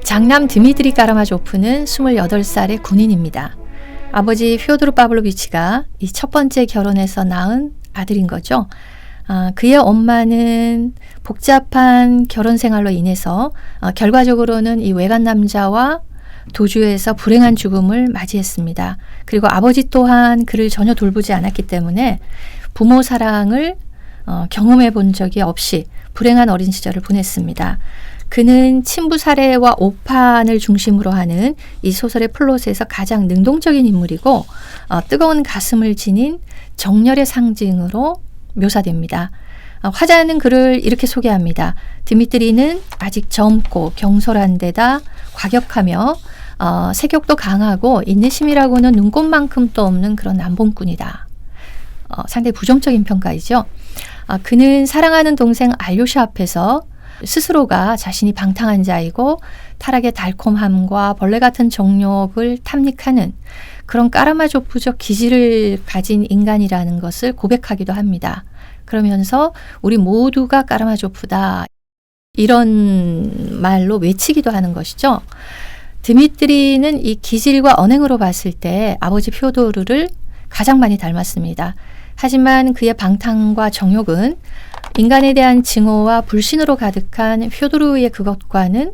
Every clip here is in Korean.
장남 드미트리 까라마조프는 28살의 군인입니다. 아버지 fyodor pavlovich가 이 첫 번째 결혼에서 낳은 아들인 거죠. 그의 엄마는 복잡한 결혼 생활로 인해서 결과적으로는 이 외간 남자와 도주해서 불행한 죽음을 맞이했습니다. 그리고 아버지 또한 그를 전혀 돌보지 않았기 때문에 부모 사랑을 경험해 본 적이 없이 불행한 어린 시절을 보냈습니다. 그는 친부 살해와 오판을 중심으로 하는 이 소설의 플롯에서 가장 능동적인 인물이고 뜨거운 가슴을 지닌 정열의 상징으로 묘사됩니다. 화자는 그를 이렇게 소개합니다. 드미트리는 아직 젊고 경솔한 데다 과격하며 색욕도 강하고 인내심이라고는 눈꽃만큼도 없는 그런 남봉꾼이다. 상당히 부정적인 평가이죠. 그는 사랑하는 동생 알료샤 앞에서 스스로가 자신이 방탕한 자이고 타락의 달콤함과 벌레 같은 정욕을 탐닉하는 그런 까라마조프적 기질을 가진 인간이라는 것을 고백하기도 합니다. 그러면서 우리 모두가 까라마조프다 이런 말로 외치기도 하는 것이죠. 드미트리는 이 기질과 언행으로 봤을 때 아버지 fyodor를 가장 많이 닮았습니다. 하지만 그의 방탕과 정욕은 인간에 대한 증오와 불신으로 가득한 fyodor의 그것과는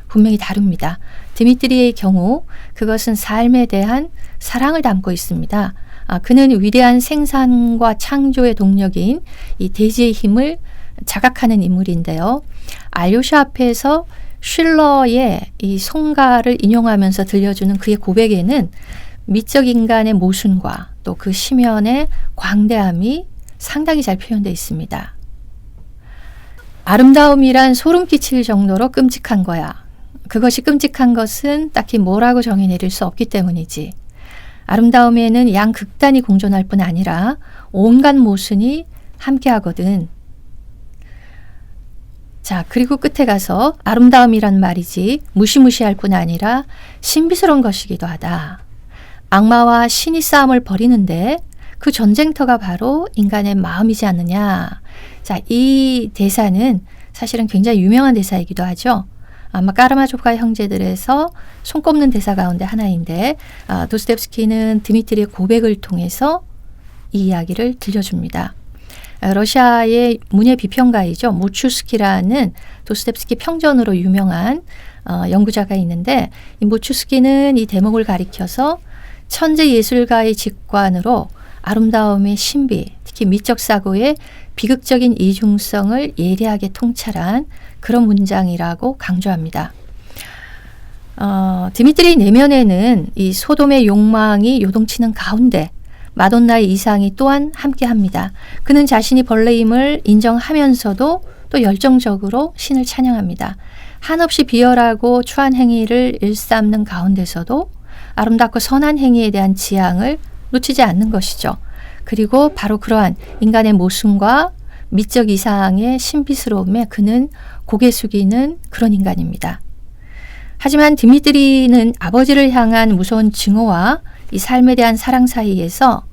분명히 다릅니다. 드미트리의 경우 그것은 삶에 대한 사랑을 담고 있습니다. 그는 위대한 생산과 창조의 동력인 이 대지의 힘을 자각하는 인물인데요. 알료샤 앞에서 쉴러의 이 송가를 인용하면서 들려주는 그의 고백에는 미적 인간의 모순과 또 그 심연의 광대함이 상당히 잘 표현되어 있습니다. 아름다움이란 소름 끼칠 정도로 끔찍한 거야. 그것이 끔찍한 것은 딱히 뭐라고 정의 내릴 수 없기 때문이지. 아름다움에는 양극단이 공존할 뿐 아니라 온갖 모순이 함께하거든. 자, 그리고 끝에 가서 아름다움이란 말이지 무시무시할 뿐 아니라 신비스러운 것이기도 하다. 악마와 신이 싸움을 벌이는데 그 전쟁터가 바로 인간의 마음이지 않느냐. 자, 이 대사는 사실은 굉장히 유명한 대사이기도 하죠. 아마 까라마조프가 형제들에서 손꼽는 대사 가운데 하나인데 도스토옙스키는 드미트리의 고백을 통해서 이 이야기를 들려줍니다. 러시아의 문예 비평가이죠. 모추스키라는 도스토옙스키 평전으로 유명한 연구자가 있는데 이 모추스키는 이 대목을 가리켜서 천재 예술가의 직관으로 아름다움의 신비, 특히 미적 사고의 비극적인 이중성을 예리하게 통찰한 그런 문장이라고 강조합니다. 드미트리 내면에는 이 소돔의 욕망이 요동치는 가운데 마돈나의 이상이 또한 함께합니다. 그는 자신이 벌레임을 인정하면서도 또 열정적으로 신을 찬양합니다. 한없이 비열하고 추한 행위를 일삼는 가운데서도 아름답고 선한 행위에 대한 지향을 놓치지 않는 것이죠. 그리고 바로 그러한 인간의 모순과 미적 이상의 신비스러움에 그는 고개 숙이는 그런 인간입니다. 하지만 드미트리는 아버지를 향한 무서운 증오와 이 삶에 대한 사랑 사이에서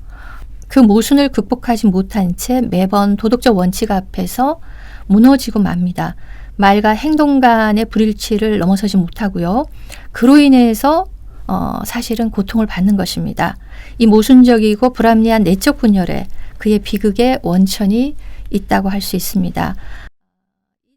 그 모순을 극복하지 못한 채 매번 도덕적 원칙 앞에서 무너지고 맙니다. 말과 행동 간의 불일치를 넘어서지 못하고요. 그로 인해서 사실은 고통을 받는 것입니다. 이 모순적이고 불합리한 내적 분열에 그의 비극의 원천이 있다고 할 수 있습니다.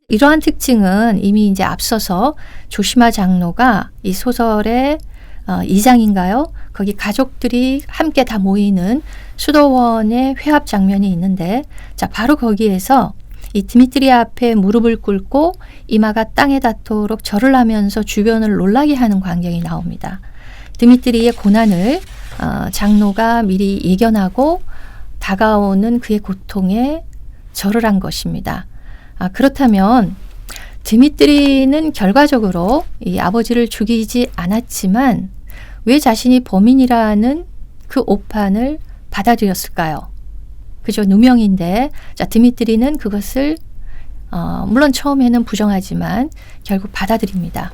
이러한 특징은 이미 이제 앞서서 조시마 장로가 이 소설의 2장인가요? 거기 가족들이 함께 다 모이는 수도원의 회합 장면이 있는데, 자, 바로 거기에서 이 드미트리 앞에 무릎을 꿇고 이마가 땅에 닿도록 절을 하면서 주변을 놀라게 하는 광경이 나옵니다. 드미트리의 고난을 장로가 미리 예견하고 다가오는 그의 고통에 절을 한 것입니다. 그렇다면 드미트리는 결과적으로 이 아버지를 죽이지 않았지만 왜 자신이 범인이라는 그 오판을 받아들였을까요? 그죠? 누명인데, 자, 드미트리는 그것을 물론 처음에는 부정하지만 결국 받아들입니다.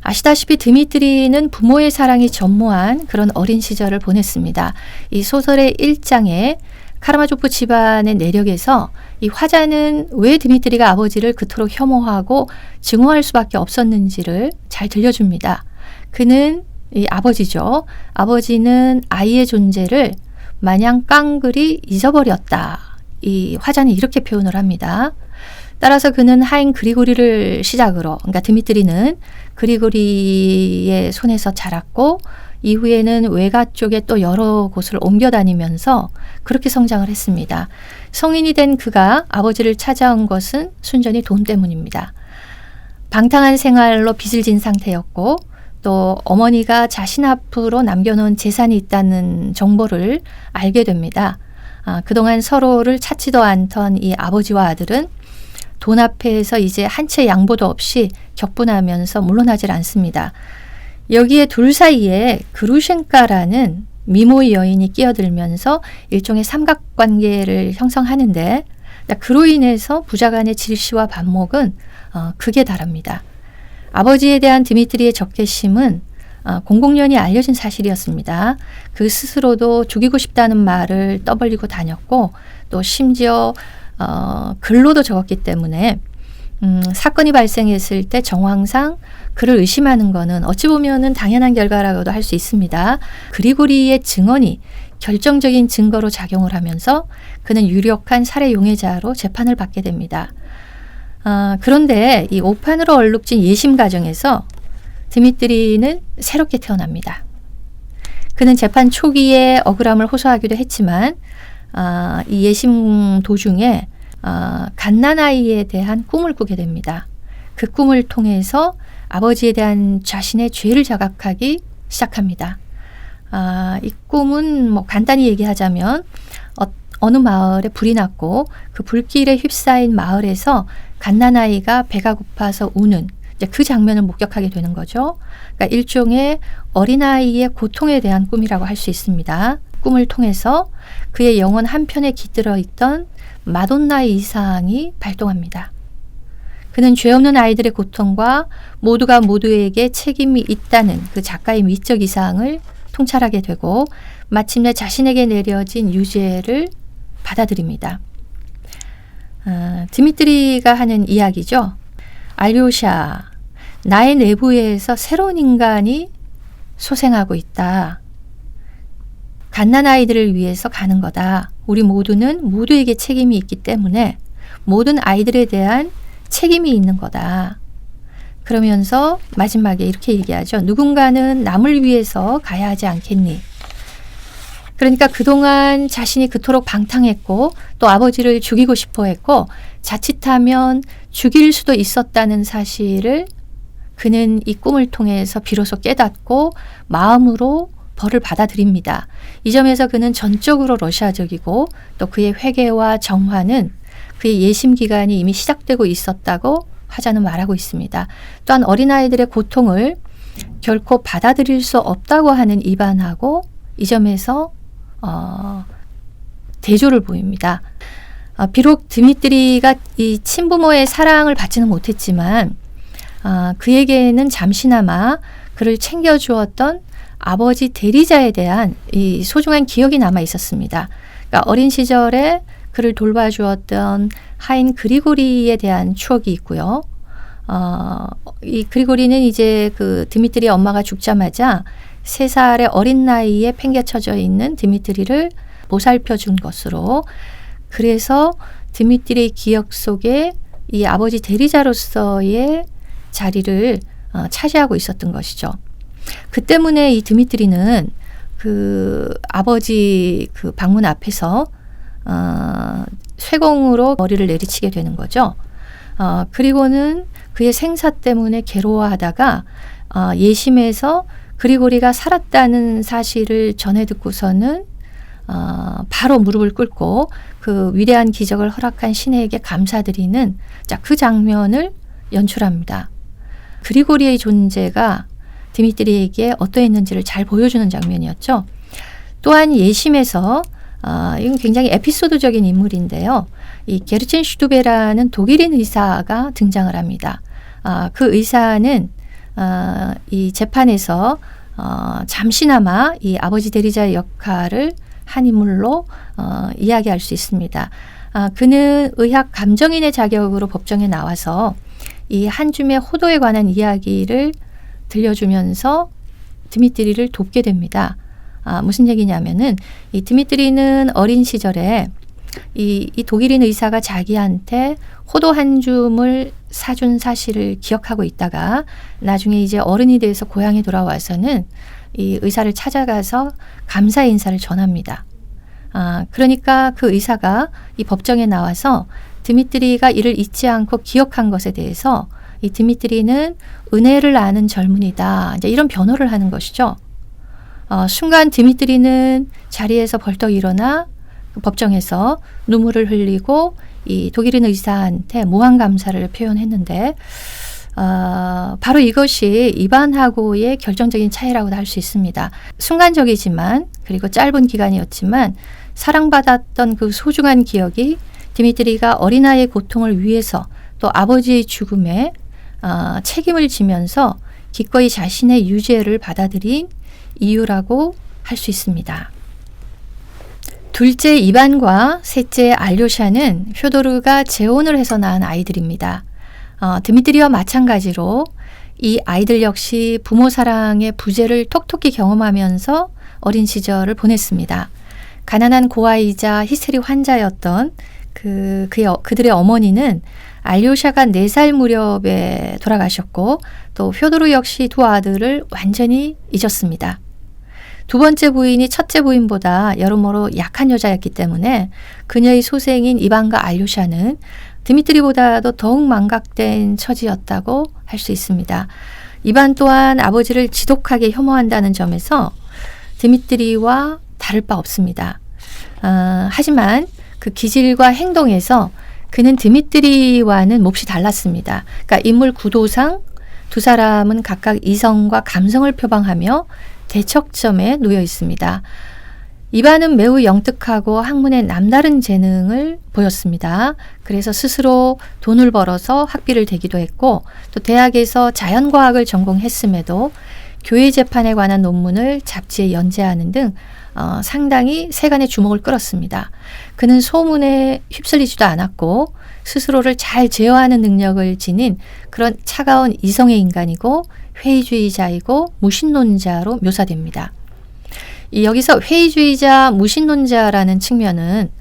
아시다시피 드미트리는 부모의 사랑이 전무한 그런 어린 시절을 보냈습니다. 이 소설의 1장에 카라마조프 집안의 내력에서 이 화자는 왜 드미트리가 아버지를 그토록 혐오하고 증오할 수밖에 없었는지를 잘 들려줍니다. 그는 이 아버지죠. 아버지는 아이의 존재를 마냥 깡그리 잊어버렸다. 이 화자는 이렇게 표현을 합니다. 따라서 그는 하인 그리고리를 시작으로, 그러니까 드미트리는 그리고리의 손에서 자랐고 이후에는 외가 쪽에 또 여러 곳을 옮겨 다니면서 그렇게 성장을 했습니다. 성인이 된 그가 아버지를 찾아온 것은 순전히 돈 때문입니다. 방탕한 생활로 빚을 진 상태였고 또 어머니가 자신 앞으로 남겨놓은 재산이 있다는 정보를 알게 됩니다. 그동안 서로를 찾지도 않던 이 아버지와 아들은 돈 앞에서 이제 한 채 양보도 없이 격분하면서 물러나질 않습니다. 여기에 둘 사이에 그루셴카라는 미모의 여인이 끼어들면서 일종의 삼각관계를 형성하는데 그로 인해서 부자간의 질시와 반목은 극에 달합니다. 아버지에 대한 드미트리의 적개심은 공공연히 알려진 사실이었습니다. 그 스스로도 죽이고 싶다는 말을 떠벌리고 다녔고 또 심지어 글로도 적었기 때문에 사건이 발생했을 때 정황상 그를 의심하는 것은 어찌 보면은 당연한 결과라고도 할 수 있습니다. 그리고리의 증언이 결정적인 증거로 작용을 하면서 그는 유력한 살해 용의자로 재판을 받게 됩니다. 그런데 이 오판으로 얼룩진 예심 과정에서 드미트리는 새롭게 태어납니다. 그는 재판 초기에 억울함을 호소하기도 했지만 이 예심 도중에 갓난아이에 대한 꿈을 꾸게 됩니다. 그 꿈을 통해서 아버지에 대한 자신의 죄를 자각하기 시작합니다. 이 꿈은 뭐 간단히 얘기하자면 어느 마을에 불이 났고 그 불길에 휩싸인 마을에서 갓난아이가 배가 고파서 우는 이제 그 장면을 목격하게 되는 거죠. 그러니까 일종의 어린아이의 고통에 대한 꿈이라고 할 수 있습니다. 꿈을 통해서 그의 영혼 한편에 깃들어 있던 마돈나의 이상이 발동합니다. 그는 죄 없는 아이들의 고통과 모두가 모두에게 책임이 있다는 그 작가의 미적 이상을 통찰하게 되고 마침내 자신에게 내려진 유죄를 받아들입니다. 드미트리가 하는 이야기죠. 알료샤, 나의 내부에서 새로운 인간이 소생하고 있다. 갓난아이들을 위해서 가는 거다. 우리 모두는 모두에게 책임이 있기 때문에 모든 아이들에 대한 책임이 있는 거다. 그러면서 마지막에 이렇게 얘기하죠. 누군가는 남을 위해서 가야 하지 않겠니? 그러니까 그동안 자신이 그토록 방탕했고 또 아버지를 죽이고 싶어 했고 자칫하면 죽일 수도 있었다는 사실을 그는 이 꿈을 통해서 비로소 깨닫고 마음으로 벌을 받아들입니다. 이 점에서 그는 전적으로 러시아적이고 또 그의 회개와 정화는 그의 예심 기간이 이미 시작되고 있었다고 화자는 말하고 있습니다. 또한 어린아이들의 고통을 결코 받아들일 수 없다고 하는 이반하고 이 점에서 대조를 보입니다. 비록 드미트리가 이 친부모의 사랑을 받지는 못했지만 그에게는 잠시나마 그를 챙겨주었던 아버지 대리자에 대한 이 소중한 기억이 남아 있었습니다. 그러니까 어린 시절에 그를 돌봐주었던 하인 그리고리에 대한 추억이 있고요. 이 그리고리는 이제 그 드미트리의 엄마가 죽자마자 3살의 어린 나이에 팽개쳐져 있는 드미트리를 보살펴 준 것으로 그래서 드미트리의 기억 속에 이 아버지 대리자로서의 자리를 차지하고 있었던 것이죠. 그 때문에 이 드미트리는 그 아버지 그 방문 앞에서 쇠공으로 머리를 내리치게 되는 거죠. 그리고는 그의 생사 때문에 괴로워하다가 예심에서 그리고리가 살았다는 사실을 전해 듣고서는 바로 무릎을 꿇고 그 위대한 기적을 허락한 신에게 감사드리는 그 장면을 연출합니다. 그리고리의 존재가 드미트리에게 어떠했는지를 잘 보여주는 장면이었죠. 또한 예심에서 이건 굉장히 에피소드적인 인물인데요. 이 게르첸 슈두베라는 독일인 의사가 등장을 합니다. 그 의사는 이 재판에서 잠시나마 이 아버지 대리자의 역할을 한 인물로 이야기할 수 있습니다. 그는 의학 감정인의 자격으로 법정에 나와서 이 한 줌의 호도에 관한 이야기를 들려주면서 드미트리를 돕게 됩니다. 무슨 얘기냐면은 이 드미트리는 어린 시절에 이 독일인 의사가 자기한테 호도 한 줌을 사준 사실을 기억하고 있다가 나중에 이제 어른이 돼서 고향에 돌아와서는 이 의사를 찾아가서 감사 인사를 전합니다. 그러니까 그 의사가 이 법정에 나와서 드미트리가 이를 잊지 않고 기억한 것에 대해서 이 드미트리는 은혜를 아는 젊은이다. 이제 이런 변호를 하는 것이죠. 순간 드미트리는 자리에서 벌떡 일어나 법정에서 눈물을 흘리고 이 독일인 의사한테 무한 감사를 표현했는데 바로 이것이 이반하고의 결정적인 차이라고도 할 수 있습니다. 순간적이지만 그리고 짧은 기간이었지만 사랑받았던 그 소중한 기억이 드미트리가 어린아이의 고통을 위해서 또 아버지의 죽음에 책임을 지면서 기꺼이 자신의 유죄를 받아들인 이유라고 할 수 있습니다. 둘째 이반과 셋째 알료샤는 퓨도르가 재혼을 해서 낳은 아이들입니다. 드미트리와 마찬가지로 이 아이들 역시 부모 사랑의 부재를 톡톡히 경험하면서 어린 시절을 보냈습니다. 가난한 고아이자 히스테리 환자였던 그들의 어머니는 알료샤가 4살 무렵에 돌아가셨고 또 퓨도르 역시 두 아들을 완전히 잊었습니다. 두 번째 부인이 첫째 부인보다 여러모로 약한 여자였기 때문에 그녀의 소생인 이반과 알료샤는 드미트리보다도 더욱 망각된 처지였다고 할 수 있습니다. 이반 또한 아버지를 지독하게 혐오한다는 점에서 드미트리와 다를 바 없습니다. 하지만 그 기질과 행동에서 그는 드미트리와는 몹시 달랐습니다. 그러니까 인물 구도상 두 사람은 각각 이성과 감성을 표방하며 대척점에 놓여 있습니다. 이반은 매우 영특하고 학문에 남다른 재능을 보였습니다. 그래서 스스로 돈을 벌어서 학비를 대기도 했고 또 대학에서 자연과학을 전공했음에도 교회 재판에 관한 논문을 잡지에 연재하는 등 상당히 세간의 주목을 끌었습니다. 그는 소문에 휩쓸리지도 않았고 스스로를 잘 제어하는 능력을 지닌 그런 차가운 이성의 인간이고 회의주의자이고 무신론자로 묘사됩니다. 여기서 회의주의자, 무신론자라는 측면은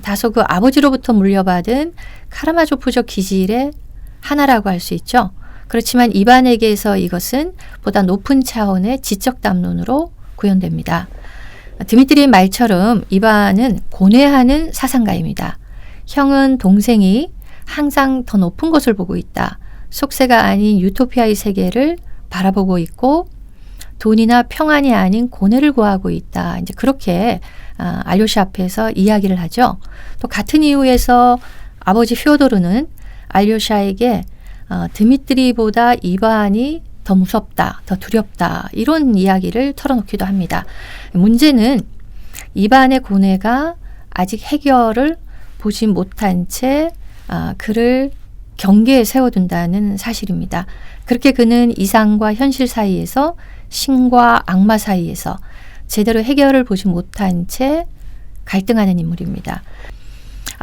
다소 그 아버지로부터 물려받은 카라마조프적 기질의 하나라고 할 수 있죠. 그렇지만 이반에게서 이것은 보다 높은 차원의 지적 담론으로 구현됩니다. 드미트리의 말처럼 이반은 고뇌하는 사상가입니다. 형은 동생이 항상 더 높은 것을 보고 있다. 속세가 아닌 유토피아의 세계를 바라보고 있고 돈이나 평안이 아닌 고뇌를 구하고 있다. 이제 그렇게 알료샤 앞에서 이야기를 하죠. 또 같은 이유에서 아버지 퓨오도르는 알료샤에게 드미트리보다 이반이 더 무섭다, 더 두렵다 이런 이야기를 털어놓기도 합니다. 문제는 이반의 고뇌가 아직 해결을 보지 못한 채 그를 경계에 세워둔다는 사실입니다. 그렇게 그는 이상과 현실 사이에서 신과 악마 사이에서 제대로 해결을 보지 못한 채 갈등하는 인물입니다.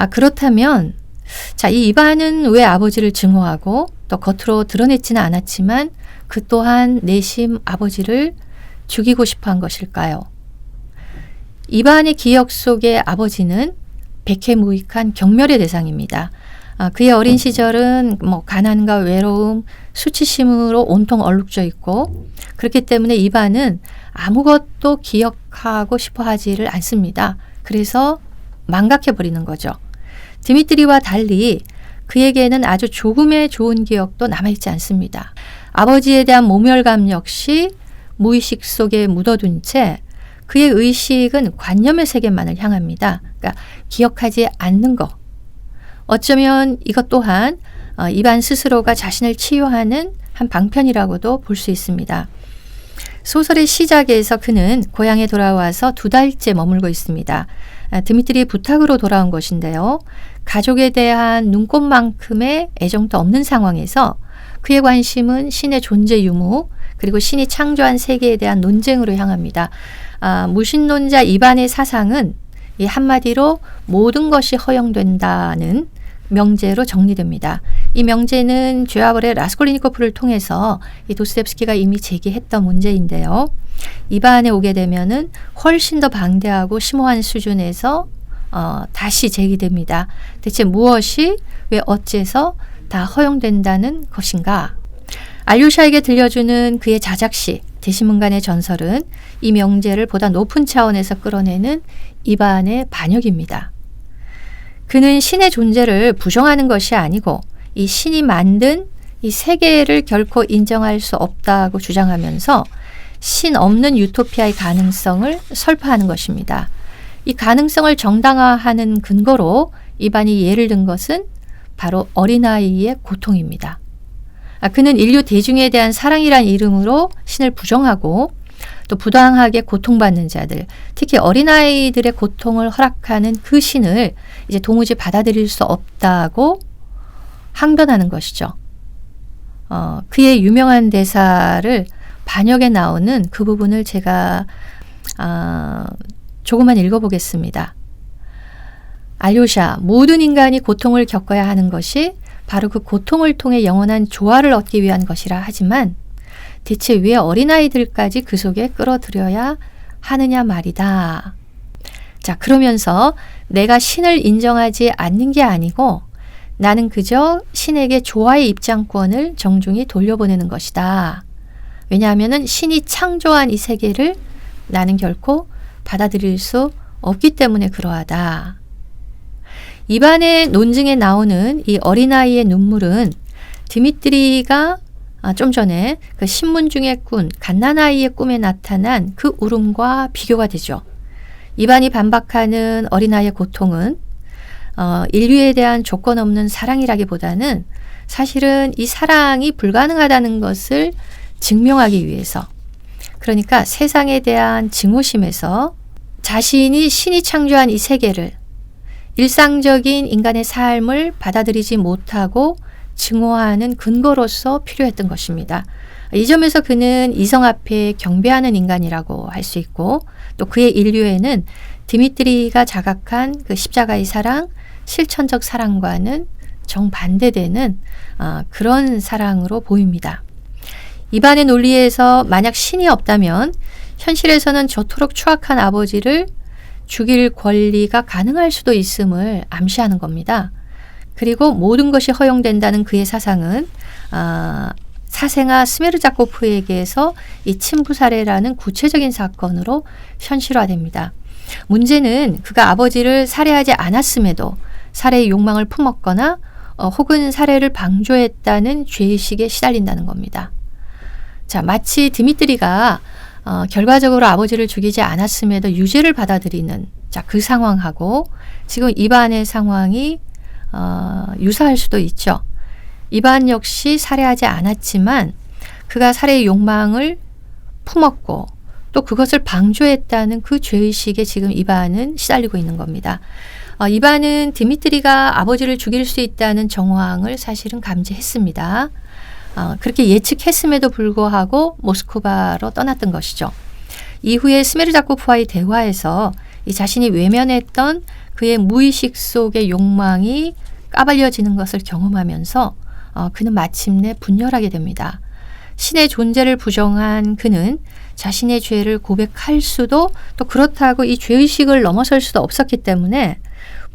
그렇다면 이 이반은 왜 아버지를 증오하고 또 겉으로 드러냈지는 않았지만 그 또한 내심 아버지를 죽이고 싶어 한 것일까요? 이반의 기억 속의 아버지는 백해무익한 경멸의 대상입니다. 그의 어린 시절은 가난과 외로움, 수치심으로 온통 얼룩져 있고 그렇기 때문에 이반은 아무것도 기억하고 싶어 하지를 않습니다. 그래서 망각해버리는 거죠. 드미트리와 달리 그에게는 아주 조금의 좋은 기억도 남아있지 않습니다. 아버지에 대한 모멸감 역시 무의식 속에 묻어둔 채 그의 의식은 관념의 세계만을 향합니다. 그러니까 기억하지 않는 것. 어쩌면 이것 또한 이반 스스로가 자신을 치유하는 한 방편이라고도 볼 수 있습니다. 소설의 시작에서 그는 고향에 돌아와서 2달째 머물고 있습니다. 드미트리의 부탁으로 돌아온 것인데요. 가족에 대한 눈꽃만큼의 애정도 없는 상황에서 그의 관심은 신의 존재 유무 그리고 신이 창조한 세계에 대한 논쟁으로 향합니다. 무신론자 이반의 사상은 이 한마디로 모든 것이 허용된다는 명제로 정리됩니다. 이 명제는 죄와벌의 라스콜리니코프를 통해서 이 도스토옙스키가 이미 제기했던 문제인데요. 이반에 오게 되면은 훨씬 더 방대하고 심오한 수준에서 다시 제기됩니다. 대체 무엇이 왜 어째서 다 허용된다는 것인가? 알료샤에게 들려주는 그의 자작시 대시문간의 전설은 이 명제를 보다 높은 차원에서 끌어내는 이반의 반역입니다. 그는 신의 존재를 부정하는 것이 아니고 이 신이 만든 이 세계를 결코 인정할 수 없다고 주장하면서 신 없는 유토피아의 가능성을 설파하는 것입니다. 이 가능성을 정당화하는 근거로 이반이 예를 든 것은 바로 어린아이의 고통입니다. 그는 인류 대중에 대한 사랑이란 이름으로 신을 부정하고 또 부당하게 고통받는 자들, 특히 어린아이들의 고통을 허락하는 그 신을 이제 도무지 받아들일 수 없다고 항변하는 것이죠. 그의 유명한 대사를 반역에 나오는 그 부분을 제가 조금만 읽어보겠습니다. 알료샤, 모든 인간이 고통을 겪어야 하는 것이 바로 그 고통을 통해 영원한 조화를 얻기 위한 것이라 하지만 대체 왜 어린아이들까지 그 속에 끌어들여야 하느냐 말이다. 자, 그러면서 내가 신을 인정하지 않는 게 아니고 나는 그저 신에게 조화의 입장권을 정중히 돌려보내는 것이다. 왜냐하면 신이 창조한 이 세계를 나는 결코 받아들일 수 없기 때문에 그러하다. 이반의 논증에 나오는 이 어린아이의 눈물은 드미트리가 좀 전에 그 신문 중의 꾼, 갓난아이의 꿈에 나타난 그 울음과 비교가 되죠. 이반이 반박하는 어린아이의 고통은 인류에 대한 조건 없는 사랑이라기보다는 사실은 이 사랑이 불가능하다는 것을 증명하기 위해서, 그러니까 세상에 대한 증오심에서 자신이 신이 창조한 이 세계를 일상적인 인간의 삶을 받아들이지 못하고 증오하는 근거로서 필요했던 것입니다. 이 점에서 그는 이성 앞에 경배하는 인간이라고 할 수 있고 또 그의 인류에는 드미트리가 자각한 그 십자가의 사랑, 실천적 사랑과는 정반대되는 그런 사랑으로 보입니다. 이반의 논리에서 만약 신이 없다면 현실에서는 저토록 추악한 아버지를 죽일 권리가 가능할 수도 있음을 암시하는 겁니다. 그리고 모든 것이 허용된다는 그의 사상은 사생아 스메르자코프에게서 이 친부 살해라는 구체적인 사건으로 현실화됩니다. 문제는 그가 아버지를 살해하지 않았음에도 살해의 욕망을 품었거나 혹은 살해를 방조했다는 죄의식에 시달린다는 겁니다. 자, 마치 드미트리가 결과적으로 아버지를 죽이지 않았음에도 유죄를 받아들이는 그 상황하고 지금 이반의 상황이 유사할 수도 있죠. 이반 역시 살해하지 않았지만 그가 살해의 욕망을 품었고 또 그것을 방조했다는 그 죄의식에 지금 이반은 시달리고 있는 겁니다. 이반은 드미트리가 아버지를 죽일 수 있다는 정황을 사실은 감지했습니다. 그렇게 예측했음에도 불구하고 모스크바로 떠났던 것이죠. 이후에 스메르자코프와의 대화에서 이 자신이 외면했던 그의 무의식 속의 욕망이 까발려지는 것을 경험하면서 그는 마침내 분열하게 됩니다. 신의 존재를 부정한 그는 자신의 죄를 고백할 수도 또 그렇다고 이 죄의식을 넘어설 수도 없었기 때문에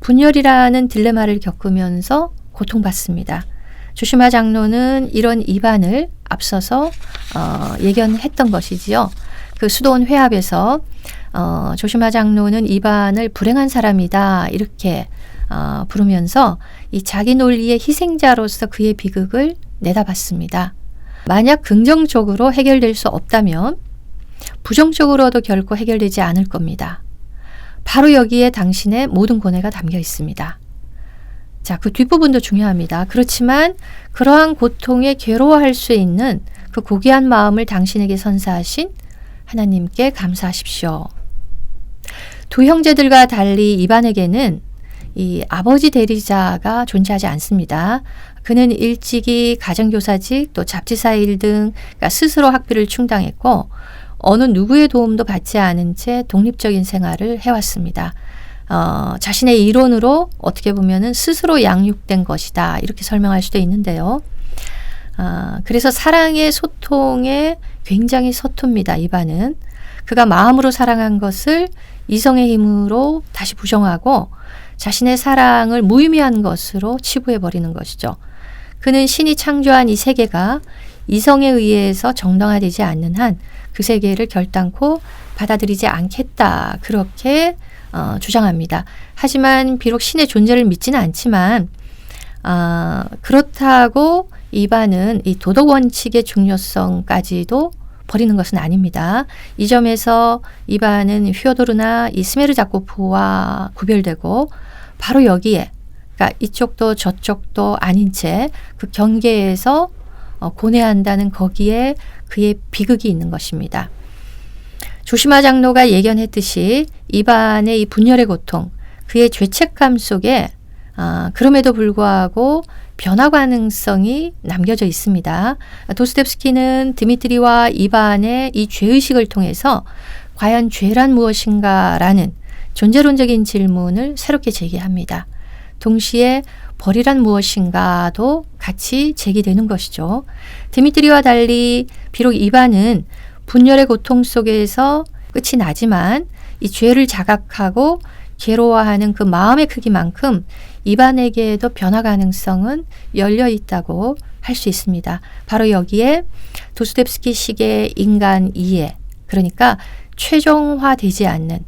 분열이라는 딜레마를 겪으면서 고통받습니다. 조시마 장로는 이런 이반을 앞서서 예견했던 것이지요. 그 수도원 회합에서 조시마 장로는 이반을 불행한 사람이다 이렇게 부르면서 이 자기 논리의 희생자로서 그의 비극을 내다봤습니다. 만약 긍정적으로 해결될 수 없다면 부정적으로도 결코 해결되지 않을 겁니다. 바로 여기에 당신의 모든 고뇌가 담겨 있습니다. 자, 그 뒷부분도 중요합니다. 그렇지만 그러한 고통에 괴로워할 수 있는 그 고귀한 마음을 당신에게 선사하신 하나님께 감사하십시오. 두 형제들과 달리 이반에게는 이 아버지 대리자가 존재하지 않습니다. 그는 일찍이 가정교사직 또 잡지사 일 등 그러니까 스스로 학비를 충당했고 어느 누구의 도움도 받지 않은 채 독립적인 생활을 해왔습니다. 자신의 이론으로 어떻게 보면은 스스로 양육된 것이다 이렇게 설명할 수도 있는데요. 그래서 사랑의 소통에 굉장히 서툽니다. 이반은. 그가 마음으로 사랑한 것을 이성의 힘으로 다시 부정하고 자신의 사랑을 무의미한 것으로 치부해버리는 것이죠. 그는 신이 창조한 이 세계가 이성에 의해서 정당화되지 않는 한 그 세계를 결단코 받아들이지 않겠다. 그렇게 주장합니다. 하지만 비록 신의 존재를 믿지는 않지만 그렇다고 이반은 이 도덕 원칙의 중요성까지도 버리는 것은 아닙니다. 이 점에서 이반은 휘어도르나 이 스메르자코프와 구별되고 바로 여기에 그러니까 이쪽도 저쪽도 아닌 채 그 경계에서 고뇌한다는 거기에 그의 비극이 있는 것입니다. 조시마 장로가 예견했듯이 이반의 이 분열의 고통, 그의 죄책감 속에 그럼에도 불구하고 변화 가능성이 남겨져 있습니다. 도스토옙스키는 드미트리와 이반의 이 죄의식을 통해서 과연 죄란 무엇인가라는 존재론적인 질문을 새롭게 제기합니다. 동시에 벌이란 무엇인가도 같이 제기되는 것이죠. 드미트리와 달리 비록 이반은 분열의 고통 속에서 끝이 나지만 이 죄를 자각하고 괴로워하는 그 마음의 크기만큼 이반에게도 변화 가능성은 열려 있다고 할 수 있습니다. 바로 여기에 도스토옙스키식의 인간 이해, 그러니까 최종화되지 않는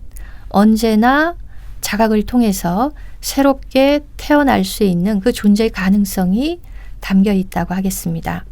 언제나 자각을 통해서 새롭게 태어날 수 있는 그 존재의 가능성이 담겨 있다고 하겠습니다.